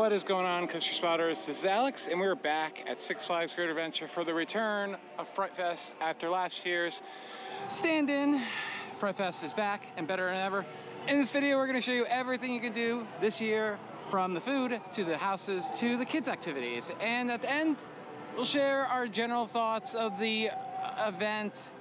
What is going on, Coaster Spotters? This is Alex, and we're back at Six Flags Great Adventure for the return of Fright Fest after last year's stand-in. Fright Fest is back and better than ever. In this video, we're going to show you everything you can do this year, from the food to the houses to the kids' activities. And at the end, we'll share our general thoughts of the event,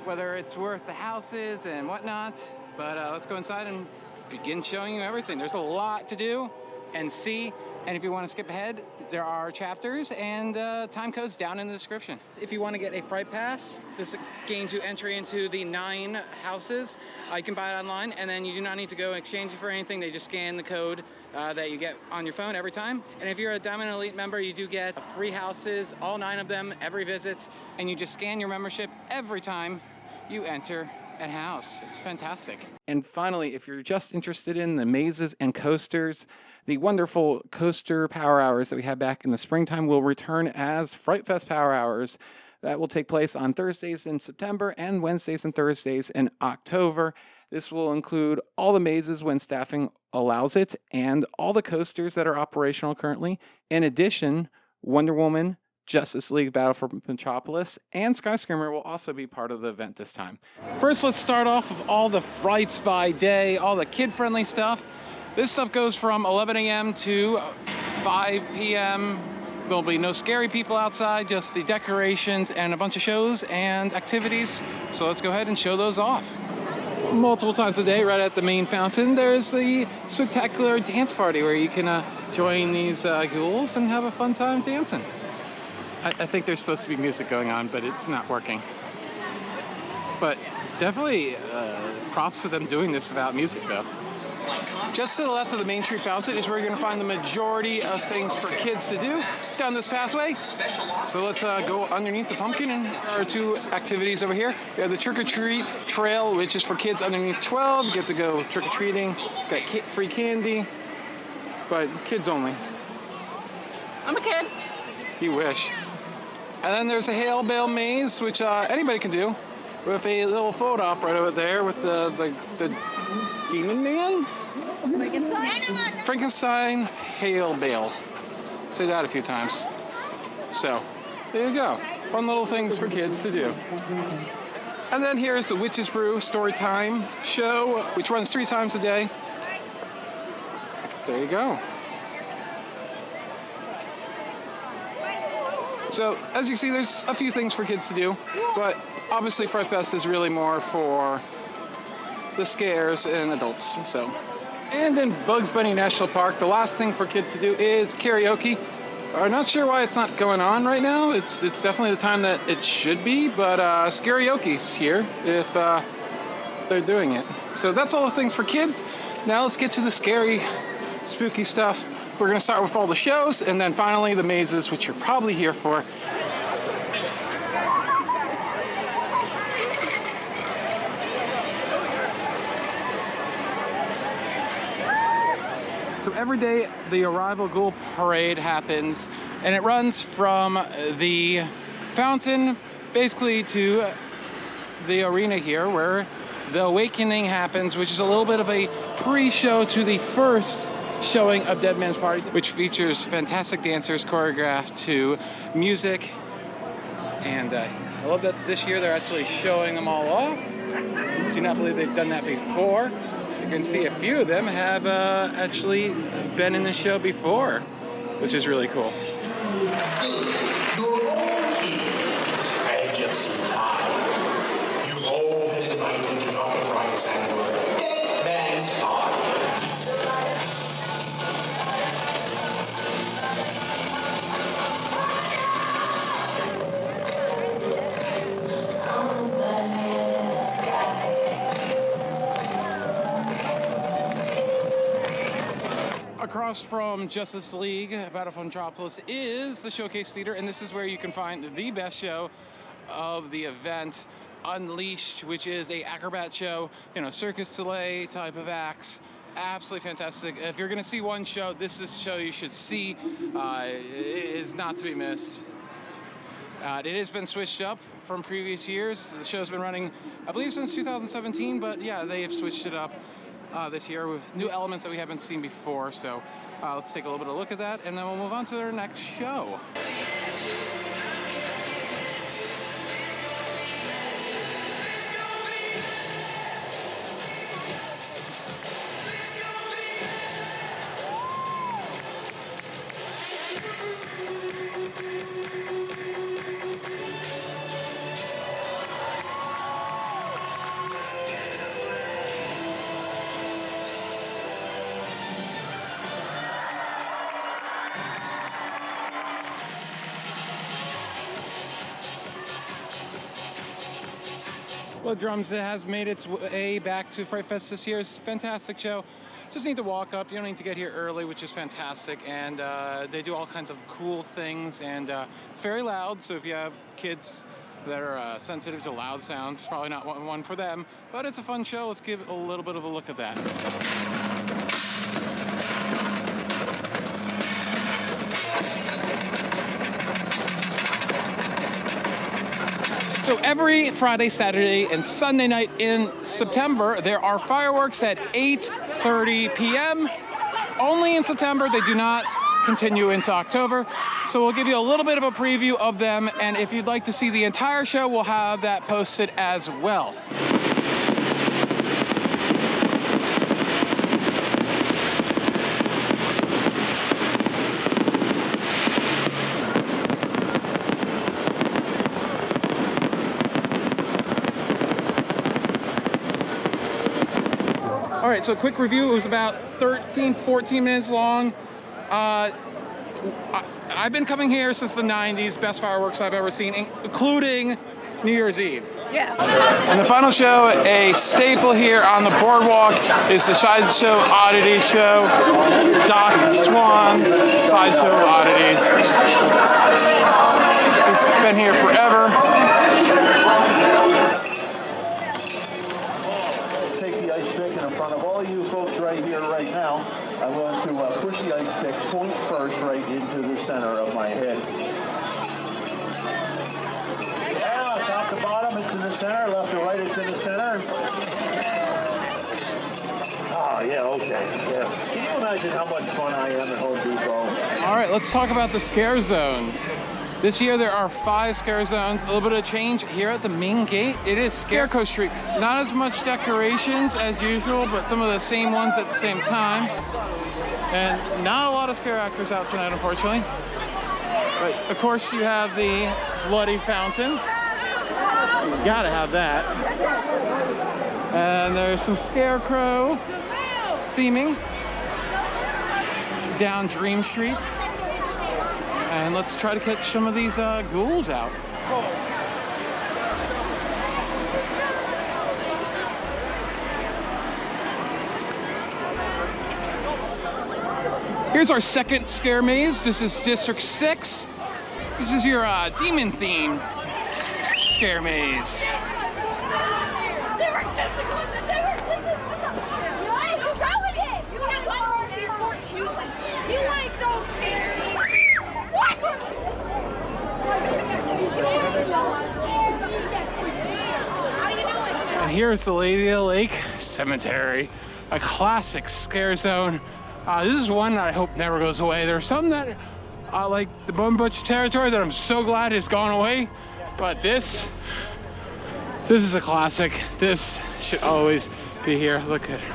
whether it's worth the houses and whatnot. But let's go inside and begin showing you everything. There's a lot to do and see, and if you want to skip ahead, there are chapters and time codes down in the description. If you want to get a Fright Pass, this gains you entry into the 9 houses. You can buy it online, and then you do not need to go exchange it for anything. They just scan the code that you get on your phone every time. And if you're a Diamond Elite member, you do get free houses, all 9 of them, every visit, and you just scan your membership every time you enter a house. It's fantastic. And finally, if you're just interested in the mazes and coasters, the wonderful coaster power hours that we had back in the springtime will return as Fright Fest power hours. That will take place on Thursdays in September and Wednesdays and Thursdays in October. This will include all the mazes when staffing allows it and all the coasters that are operational currently. In addition, Wonder Woman, Justice League Battle for Metropolis, and Skyscreamer will also be part of the event this time. First, let's start off with all the frights by day, all the kid-friendly stuff. This stuff goes from 11 a.m. to 5 p.m. There'll be no scary people outside, just the decorations and a bunch of shows and activities. So let's go ahead and show those off. Multiple times a day, right at the main fountain, there's the spectacular dance party where you can join these ghouls and have a fun time dancing. I think there's supposed to be music going on, but it's not working. But definitely props to them doing this without music, though. Just to the left of the Main Street Fountain is where you're going to find the majority of things for kids to do down this pathway. So let's go underneath the pumpkin, and there are 2 activities over here. We have the Trick or Treat Trail, which is for kids underneath 12. You get to go trick-or-treating, got free candy, but kids only. I'm a kid. You wish. And then there's a Hail Bale Maze, which anybody can do, with a little photo op right over there with the Demon Man? Frankenstein Hail Bale. Say that a few times. So, there you go. Fun little things for kids to do. And then here's the Witch's Brew Storytime show, which runs 3 times a day. There you go. So, as you see, there's a few things for kids to do, but obviously Fright Fest is really more for the scares and adults. So, and in Bugs Bunny National Park, the last thing for kids to do is karaoke. I'm not sure why it's not going on right now. It's definitely the time that it should be, but karaoke's here if they're doing it. So that's all the things for kids. Now let's get to the scary, spooky stuff. We're going to start with all the shows, and then finally the mazes, which you're probably here for. So every day the Arrival Ghoul Parade happens, and it runs from the fountain basically to the arena here where the Awakening happens, which is a little bit of a pre-show to the first showing of Dead Man's Party, which features fantastic dancers choreographed to music. And I love that this year they're actually showing them all off. Do not believe they've done that before. You can see a few of them have actually been in the show before, which is really cool. You're all here, and just in time. You've all been invited to Dr. Fright's annual Dead Man's Party. Across from Justice League Battle for Metropolis is the Showcase Theater, and this is where you can find the best show of the event, Unleashed, which is a acrobat show, Circus Soleil type of acts. Absolutely fantastic. If you're going to see one show, this is a show you should see. It is not to be missed. It has been switched up from previous years. The show's been running, I believe, since 2017, but yeah, they have switched it up this year with new elements that we haven't seen before. So Let's take a little bit of a look at that, and then we'll move on to our next show. Well, Drums has made its way back to Fright Fest this year. It's a fantastic show. Just need to walk up. You don't need to get here early, which is fantastic. And they do all kinds of cool things. And it's very loud, so if you have kids that are sensitive to loud sounds, probably not one for them. But it's a fun show. Let's give a little bit of a look at that. So every Friday, Saturday, and Sunday night in September, there are fireworks at 8:30 p.m. Only in September. They do not continue into October. So we'll give you a little bit of a preview of them, and if you'd like to see the entire show, we'll have that posted as well. All right, so a quick review. It was about 14 minutes long. I've been coming here since the 90s. Best fireworks I've ever seen, including New Year's Eve. Yeah. And the final show, a staple here on the boardwalk, is the Sideshow Oddity Show. Doc Swan's Sideshow Oddities. He's been here forever. In front of all you folks right here, right now, I'm going to push the ice pick point first right into the center of my head. Yeah, top to bottom, it's in the center. Left to right, it's in the center. Oh, yeah, okay. Yeah. Can you imagine how much fun I am at Home Depot? All right, let's talk about the scare zones. This year there are 5 scare zones. A little bit of change here at the main gate. It is Scarecrow Street. Not as much decorations as usual, but some of the same ones at the same time. And not a lot of scare actors out tonight, unfortunately. But of course you have the Bloody Fountain. You gotta have that. And there's some Scarecrow theming down Dream Street. And let's try to catch some of these ghouls out. Here's our second scare maze. This is District 6. This is your demon-themed scare maze. And here's the Lady of the Lake Cemetery, a classic scare zone. This is one that I hope never goes away. There are some that, like the Bone Butcher territory, that I'm so glad has gone away. But this is a classic. This should always be here. Look at it.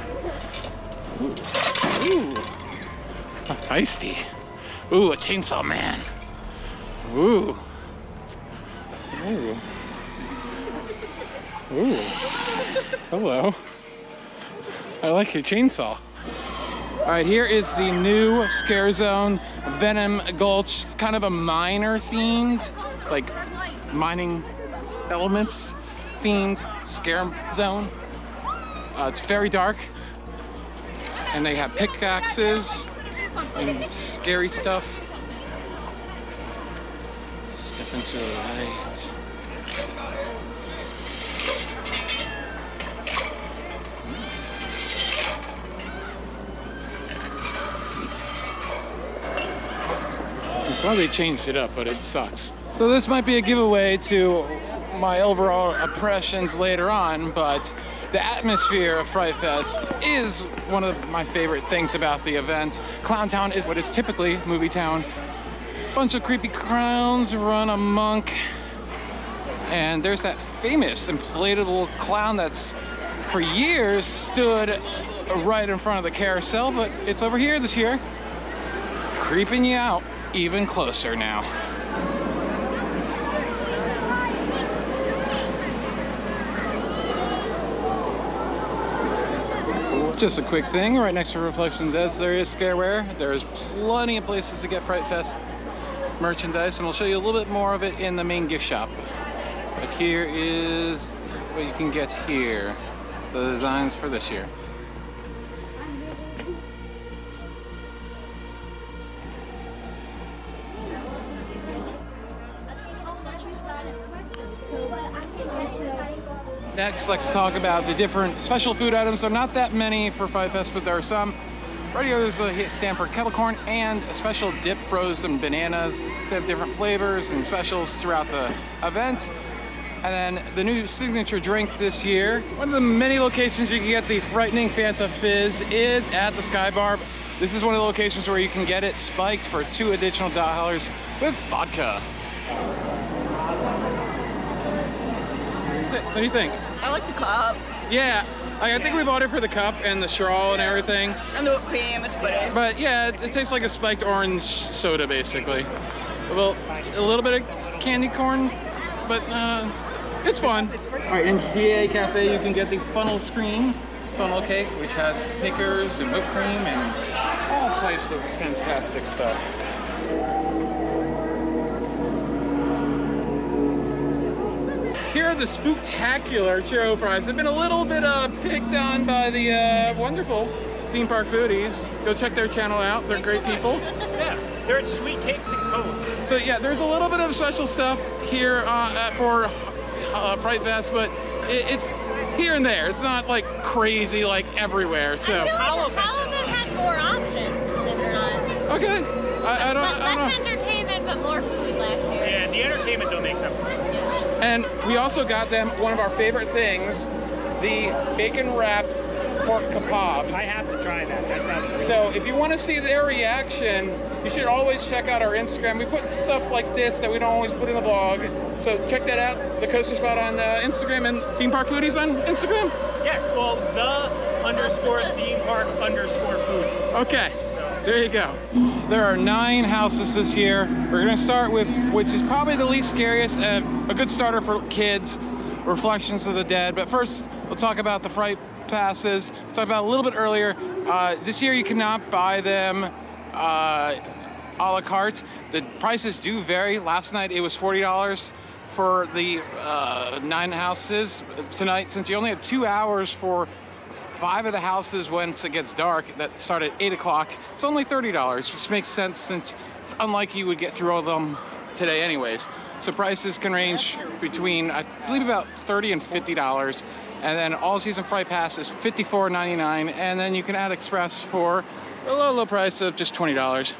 Ooh. Feisty. Ooh, a chainsaw man. Ooh. Ooh. Ooh. Hello. I like your chainsaw. All right, here is the new scare zone, Venom Gulch. It's kind of a miner themed, like mining elements themed scare zone. It's very dark, and they have pickaxes and scary stuff. Step into the light. Well, they changed it up, but it sucks. So this might be a giveaway to my overall impressions later on, but The atmosphere of Fright Fest is one of my favorite things about the event. Clown Town is what is typically Movie Town. Bunch of creepy clowns run amok. And there's that famous inflatable clown that's for years stood right in front of the carousel, but it's over here this year, creeping you out even closer now. Just a quick thing, right next to Reflection Deads, there is Scareware. There's plenty of places to get Fright Fest merchandise, and we'll show you a little bit more of it in the main gift shop. But here is what you can get here, the designs for this year. Next, let's talk about the different special food items. There are not that many for Fright Fest, but there are some. Right here, there's a Stanford kettle corn and a special dip frozen bananas. They have different flavors and specials throughout the event. And then the new signature drink this year, one of the many locations you can get the Frightening Fanta Fizz is at the Sky Bar. This is one of the locations where you can get it spiked for $2 additional with vodka. What do you think? I like the cup. Yeah, I think we bought it for the cup and the straw and everything. And the whipped cream, it's pretty. But yeah, it tastes like a spiked orange soda, basically. Well, a little bit of candy corn, but it's fun. All right, in GA Cafe, you can get the funnel cake, which has Snickers and whipped cream and all types of fantastic stuff. Here are the Spooktacular churro fries. They've been a little bit picked on by the wonderful theme park foodies. Go check their channel out. They're great people. Yeah, they're at Sweet Cakes and Cones. So yeah, there's a little bit of special stuff here for Fright Fest, but it's here and there. It's not like crazy like everywhere. So Hollow Fest had more options, believe it or not. okay, I don't know. Less entertainment, but more food last year. Yeah, the entertainment don't make sense. And we also got them one of our favorite things, the bacon wrapped pork kebabs. I have to try that. That sounds really So if you want to see their reaction, you should always check out our Instagram. We put stuff like this that we don't always put in the vlog. So check that out, the Coaster Spot on Instagram and Theme Park Foodies on Instagram. Yes, well, _theme park _foodies. Okay, there you go. There are 9 houses this year. We're gonna start with, which is probably the least scariest, a good starter for kids, Reflections of the Dead. But first, we'll talk about the Fright Passes. We'll talk about a little bit earlier. This year you cannot buy them a la carte. The prices do vary. Last night it was $40 for the 9 houses. Tonight, since you only have 2 hours for 5 of the houses once it gets dark, that start at 8 o'clock, it's only $30, which makes sense since it's unlikely you would get through all of them today anyways. So prices can range between, I believe, about $30 and $50. And then all season Fright Pass is $54.99, and then you can add Express for a low price of just $20.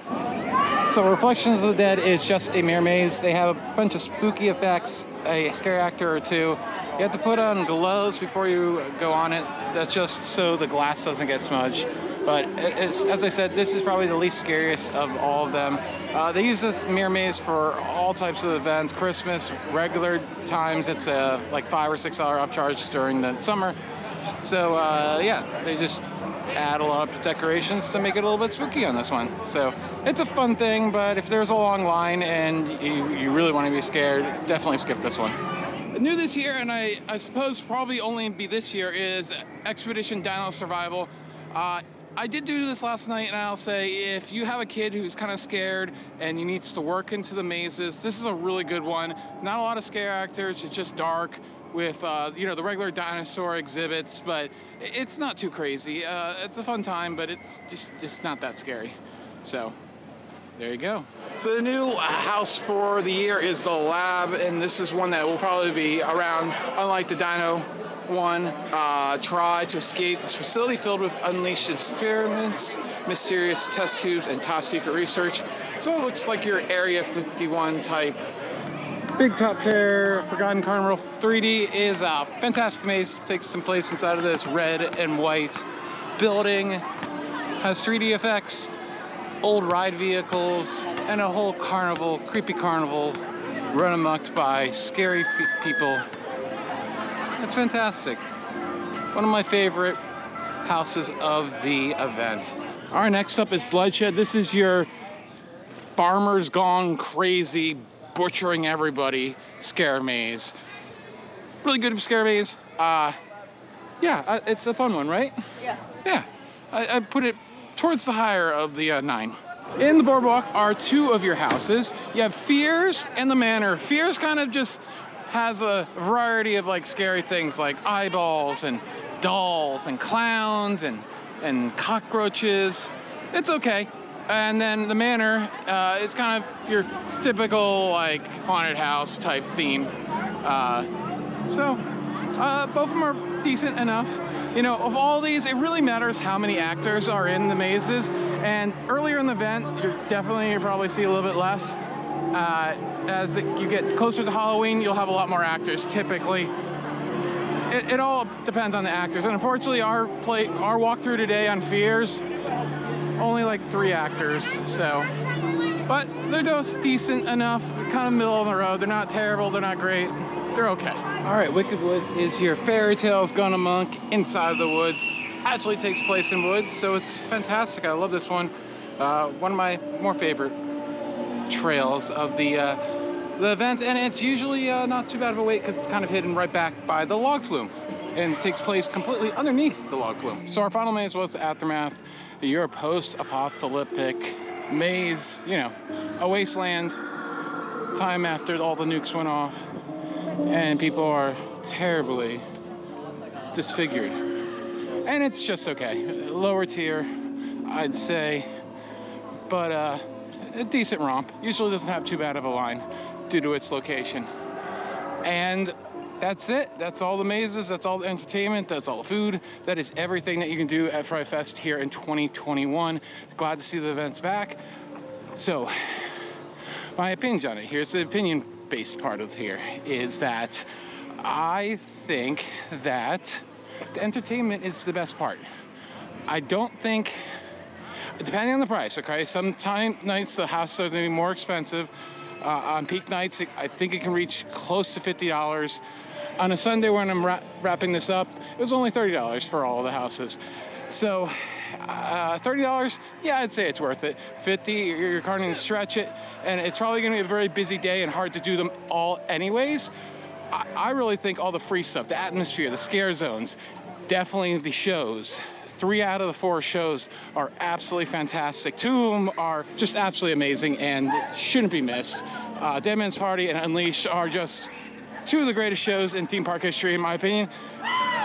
So Reflections of the Dead is just a mirror maze. They have a bunch of spooky effects, a scare actor or two. You have to put on gloves before you go on it. That's just so the glass doesn't get smudged. But as I said, this is probably the least scariest of all of them. They use this mirror maze for all types of events. Christmas, regular times, it's like $5 or $6 upcharge during the summer. So yeah, they just add a lot of decorations to make it a little bit spooky on this one. So it's a fun thing, but if there's a long line and you really want to be scared, definitely skip this one. New this year, and I suppose probably only be this year, is Expedition Dino Survival. I did do this last night, and I'll say if you have a kid who's kind of scared and you needs to work into the mazes, this is a really good one. Not a lot of scare actors, it's just dark with the regular dinosaur exhibits, but it's not too crazy. It's a fun time, but it's not that scary. So there you go. So the new house for the year is the Lab, and this is one that will probably be around, unlike the Dino one. Try to escape this facility filled with unleashed experiments, mysterious test tubes, and top secret research. So it looks like your Area 51 type Big Top Terror Forgotten Carnival 3D is a fantastic maze. Takes some place inside of this red and white building. Has 3D effects, old ride vehicles, and a whole carnival, creepy carnival, run amok by scary people. It's fantastic. One of my favorite houses of the event. All right, next up is Bloodshed. This is your farmers gone crazy, butchering everybody scare maze. Really good scare maze. Yeah, it's a fun one, right? Yeah. Yeah, I put it towards the higher of the 9. In the boardwalk are 2 of your houses. You have Fears and the Manor. Fears kind of just has a variety of like scary things like eyeballs and dolls and clowns and cockroaches. It's okay. And then the Manor, it's kind of your typical like haunted house type theme. So both of them are decent enough. You know, of all these, it really matters how many actors are in the mazes. And earlier in the event, you'll probably see a little bit less. As you get closer to Halloween, you'll have a lot more actors typically. It all depends on the actors. And unfortunately, our walkthrough today on Fears, only like 3 actors, so. But they're just decent enough, kind of middle of the road. They're not terrible, they're not great. They're okay. All right, Wicked Woods is your fairy tales gone amok inside of the woods. Actually takes place in woods, so it's fantastic. I love this one. One of my more favorite trails of the event, and it's usually not too bad of a wait because it's kind of hidden right back by the log flume and takes place completely underneath the log flume. So our final maze was the Aftermath. You're a post-apocalyptic maze, you know, a wasteland, time after all the nukes went off. And people are terribly disfigured. And it's just okay. Lower tier, I'd say. But a decent romp. Usually doesn't have too bad of a line due to its location. And that's it. That's all the mazes. That's all the entertainment. That's all the food. That is everything that you can do at Fright Fest here in 2021. Glad to see the events back. So, my opinions on it. Here's the opinion-based part of here, is that I think that the entertainment is the best part. I don't think, depending on the price, okay? Some nights the houses are going to be more expensive. On peak nights, I think it can reach close to $50. On a Sunday when I'm wrapping this up, it was only $30 for all of the houses. So, $30, yeah, I'd say it's worth it. $50, you're going to stretch it, and it's probably going to be a very busy day and hard to do them all anyways. I really think all the free stuff, the atmosphere, the scare zones, definitely the shows. 3 out of the 4 shows are absolutely fantastic. 2 of them are just absolutely amazing and shouldn't be missed. Dead Man's Party and Unleashed are just 2 of the greatest shows in theme park history, in my opinion,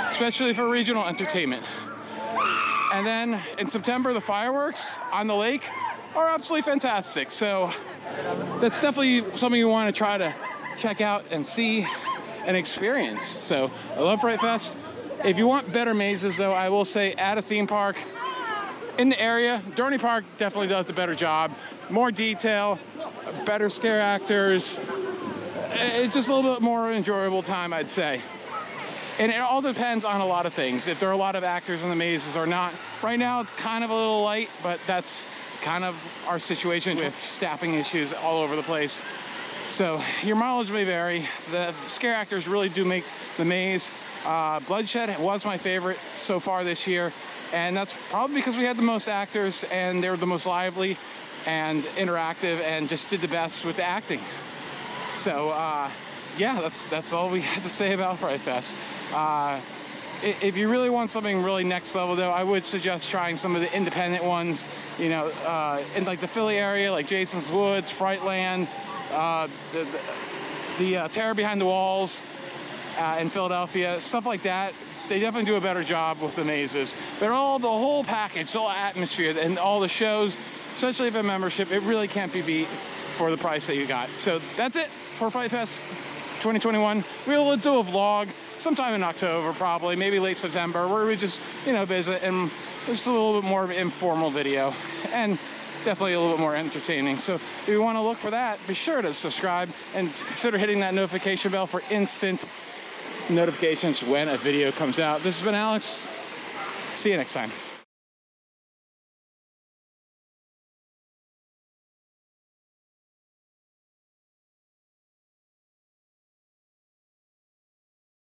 especially for regional entertainment. And then in September, the fireworks on the lake are absolutely fantastic. So that's definitely something you want to try to check out and see and experience. So I love Fright Fest. If you want better mazes, though, I will say at a theme park in the area, Dorney Park definitely does a better job. More detail, better scare actors. It's just a little bit more enjoyable time, I'd say. And it all depends on a lot of things. If there are a lot of actors in the mazes or not. Right now, it's kind of a little light, but that's kind of our situation with staffing issues all over the place. So your mileage may vary. The scare actors really do make the maze. Bloodshed was my favorite so far this year, and that's probably because we had the most actors and they were the most lively and interactive and just did the best with the acting. So yeah, that's all we had to say about Fright Fest. If you really want something really next level, though, I would suggest trying some of the independent ones, you know, in like the Philly area, like Jason's Woods, Frightland, the Terror Behind the Walls in Philadelphia, stuff like that. They definitely do a better job with the mazes. They're all the whole package, the whole atmosphere, and all the shows, especially if a membership, it really can't be beat for the price that you got. So that's it for Fright Fest 2021. We'll do a vlog sometime in October, probably, maybe late September, where we just, you know, visit and just a little bit more of an informal video. And definitely a little bit more entertaining. So if you want to look for that, be sure to subscribe and consider hitting that notification bell for instant notifications when a video comes out. This has been Alex. See you next time.